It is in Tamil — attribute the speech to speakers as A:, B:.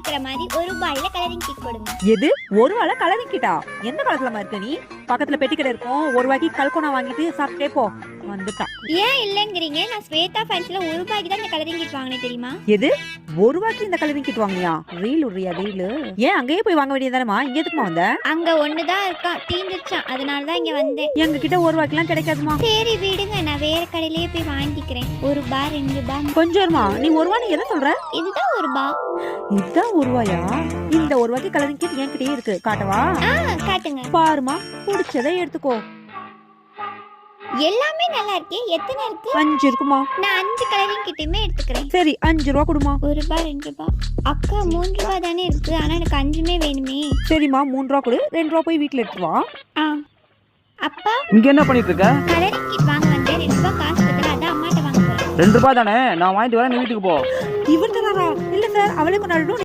A: கொடுக்குற மாதிரி ₹1 கலரிங் கிட் கொடுங்க.
B: எது ₹1 கலரிங் கிட்டா? எந்த காலத்துலமா இருக்க நீ? பக்கத்துல பெட்டி கடை இருக்கும், ₹1 கல்கோனா வாங்கிட்டு சாப்பிட்டே போ. வந்துட்டா.
A: ஏன் இல்லங்கிறீங்க? நான் ஸ்வேதா ஃபேன்ஸ்ல ₹1 தான் இந்த கலரிங் கிட் வாங்கினேன் தெரியுமா?
B: எது ₹1 இந்த கலரிங் கிட் வாங்கினியா? ரீல் உரியா ரீல்? ஏன் அங்கேயே போய் வாங்க வேண்டியதானமா? இங்க எதுக்குமா வந்த?
A: அங்க ஒண்ணுதான் இருக்கா, தீந்துச்சான், அதனால தான் இங்க வந்தேன்.
B: எங்க கிட்ட ₹1 கிடைக்காதுமா.
A: சரி விடுங்க, நான் வேற கடையிலேயே போய் வாங்கிக்கிறேன். ₹1 ₹2
B: கொஞ்சம் இருமா. நீ ₹1 எதை சொல்ற?
A: இதுதான் ₹1.
B: இதுதான் ₹1? இந்த ₹1 கலரிங் கிட் என்கிட்டயே இருக்கு, காட்டவா?
A: காட்டுங்க.
B: பாருமா, பிடிச்சதை எடுத்துக்கோ.
A: எல்லாமே நல்லா இருக்கே. எத்தனை இருக்கு?
B: 5 இருக்குமா?
A: நான் 5 கலரிங் கிட்டுமே எடுத்துக்கிறேன்.
B: சரி, ₹5 கொடுமா.
A: ₹1 ₹2. அக்கா ₹3 தானே இருக்கு, ஆனா எனக்கு 5மே வேணுமே.
B: சரிம்மா, ₹3 கொடு. ₹2 போய் வீட்டுல எடுத்து வா.
A: அப்பா,
C: இங்க என்ன பண்ணிட்டு இருக்க?
A: கலரிங் கிட் வாங்க வந்தேன். ₹2 காசு பத்தல, அதான் அம்மாட்ட வாங்க போறேன்.
C: ₹2 தானே, நான் வாங்கிட்டு வரேன், நீ வீட்டுக்கு போ.
B: இவர் தானா? இல்ல சார், அவளே கொண்டாடணும்.